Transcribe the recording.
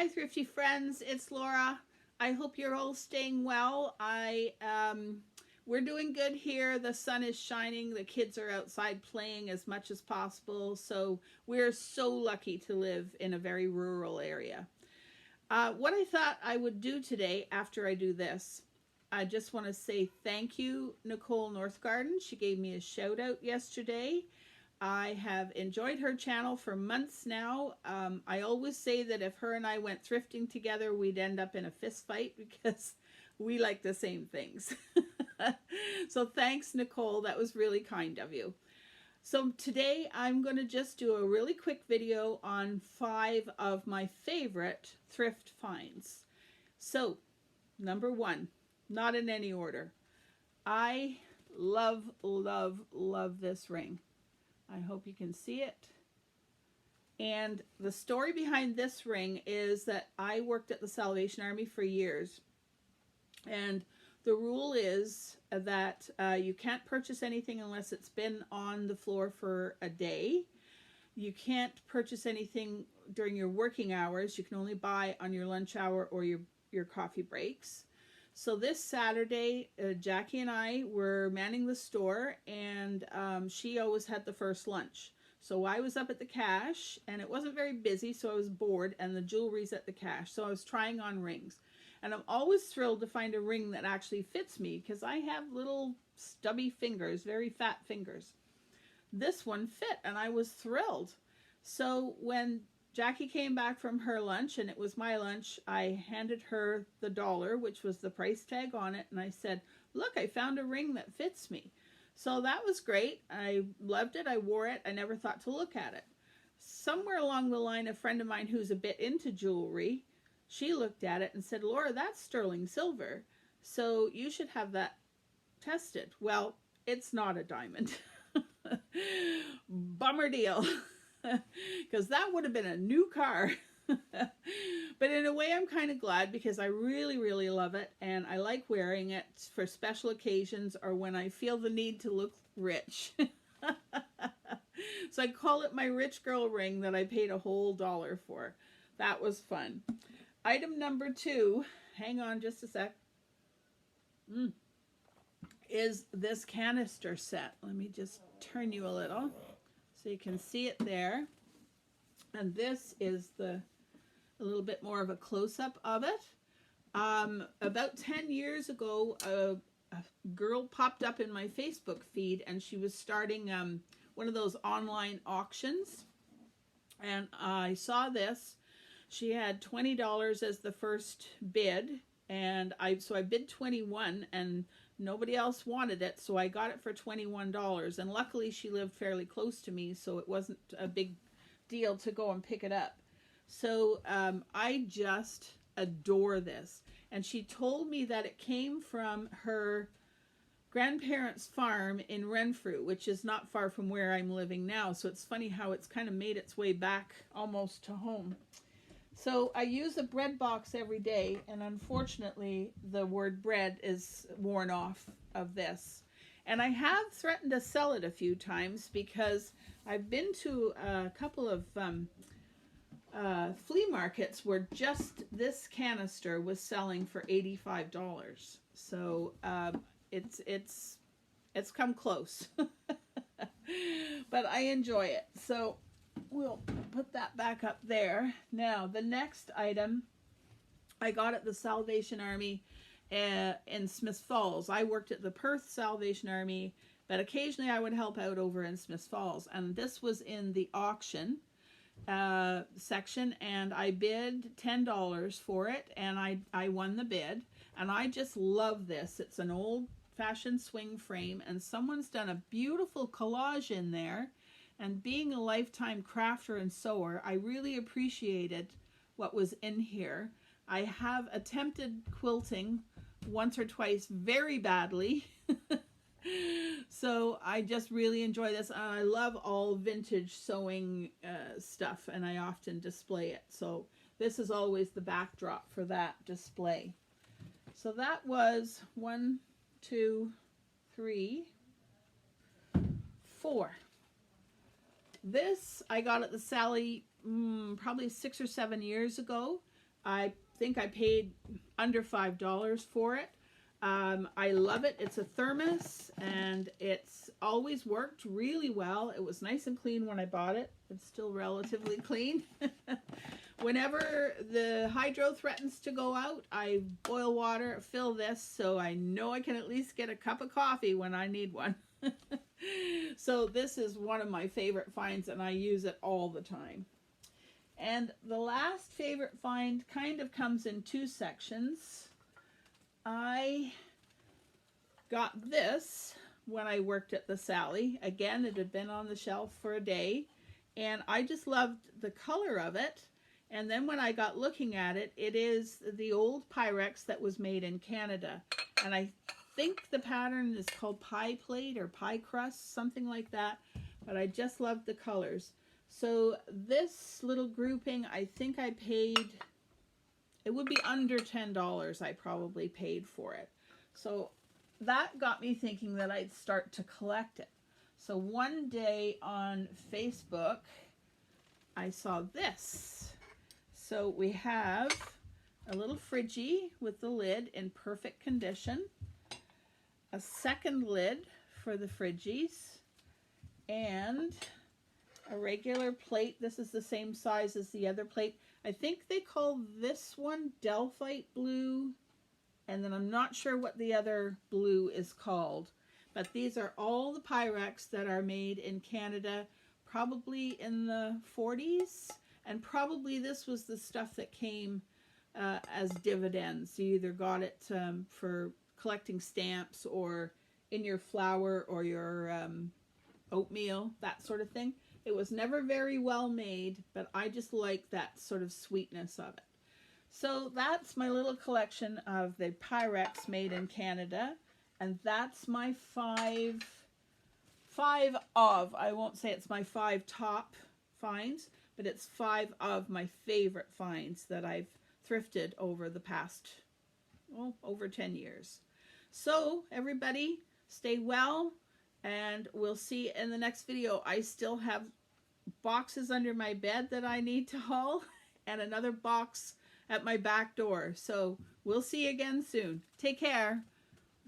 Hi, thrifty friends. It's Laura. I hope you're all staying well. We're doing good here. The sun is shining. The kids are outside playing as much as possible. So we're so lucky to live in a very rural area. What I thought I would do today after I do this, I just want to say thank you, Nicole Northgarden. She gave me a shout out yesterday. I have enjoyed her channel for months now. I always say that if her and I went thrifting together, we'd end up in a fist fight because we like the same things. So thanks, Nicole. That was really kind of you. So today I'm going to just do a really quick video on 5 of my favorite thrift finds. So, number 1, not in any order. I love, love, love this ring. I hope you can see it. And the story behind this ring is that I worked at the Salvation Army for years. And the rule is that you can't purchase anything unless it's been on the floor for a day. You can't purchase anything during your working hours. You can only buy on your lunch hour or your coffee breaks. So this Saturday, Jackie and I were manning the store, and she always had the first lunch. So I was up at the cash, and it wasn't very busy, so I was bored, and the jewelry's at the cash. So I was trying on rings. And I'm always thrilled to find a ring that actually fits me, because I have little stubby fingers, very fat fingers. This one fit, and I was thrilled. So when Jackie came back from her lunch, and it was my lunch, I handed her the dollar, which was the price tag on it, and I said, look, I found a ring that fits me. So that was great. I loved it. I wore it. I never thought to look at it. Somewhere along the line, a friend of mine who's a bit into jewelry, she looked at it and said, Laura, that's sterling silver, so you should have that tested. Well, it's not a diamond. Bummer deal. Because that would have been a new car. But in a way, I'm kind of glad, because I really, really love it, and I like wearing it for special occasions or when I feel the need to look rich. So I call it my rich girl ring that I paid a whole $1 for. That was fun. Item number 2, hang on just a sec, is this canister set. Let me just turn you a little so you can see it there. And this is a little bit more of a close-up of it. About 10 years ago, a girl popped up in my Facebook feed, and she was starting one of those online auctions. And I saw this. She had $20 as the first bid, and so I bid 21, and nobody else wanted it, so I got it for $21. And luckily she lived fairly close to me, so it wasn't a big deal to go and pick it up. So I just adore this. And she told me that it came from her grandparents' farm in Renfrew, which is not far from where I'm living now. So it's funny how it's kind of made its way back almost to home. So I use a bread box every day, and unfortunately the word bread is worn off of this. And I have threatened to sell it a few times, because I've been to a couple of flea markets where just this canister was selling for $85. So it's come close. But I enjoy it. So we'll put that back up there. Now, the next item I got at the Salvation Army in Smiths Falls. I worked at the Perth Salvation Army, but occasionally I would help out over in Smiths Falls. And this was in the auction section, and I bid $10 for it, and I won the bid. And I just love this. It's an old-fashioned swing frame, and someone's done a beautiful collage in there. And being a lifetime crafter and sewer, I really appreciated what was in here. I have attempted quilting once or twice very badly. So I just really enjoy this. And I love all vintage sewing stuff, and I often display it. So this is always the backdrop for that display. So that was 1, 2, 3, 4. This I got at the Sally probably 6 or 7 years ago. I think I paid under $5 for it. I love it. It's a thermos and it's always worked really well. It was nice and clean when I bought it. It's still relatively clean. Whenever the hydro threatens to go out, I boil water, fill this, so I know I can at least get a cup of coffee when I need one. So this is one of my favorite finds and I use it all the time. And the last favorite find kind of comes in two sections. I got this when I worked at the Sally. Again, it had been on the shelf for a day and I just loved the color of it. And then when I got looking at it, it is the old Pyrex that was made in Canada. And I think the pattern is called pie plate or pie crust, something like that. But I just loved the colors. So this little grouping, I think I paid, it would be under $10 I probably paid for it. So that got me thinking that I'd start to collect it. So one day on Facebook, I saw this. So we have a little Fridgie with the lid in perfect condition, a second lid for the Fridgies, and a regular plate. This is the same size as the other plate. I think they call this one Delphite blue, and then I'm not sure what the other blue is called. But these are all the Pyrex that are made in Canada, probably in the 40s. And probably this was the stuff that came as dividends. You either got it for collecting stamps or in your flour or your oatmeal, that sort of thing. It was never very well made, but I just like that sort of sweetness of it. So that's my little collection of the Pyrex made in Canada. And that's my five of, I won't say it's my 5 top finds, but it's 5 of my favorite finds that I've thrifted over the past, over 10 years. So everybody, stay well, and we'll see you in the next video. I still have boxes under my bed that I need to haul, and another box at my back door. So we'll see you again soon. Take care.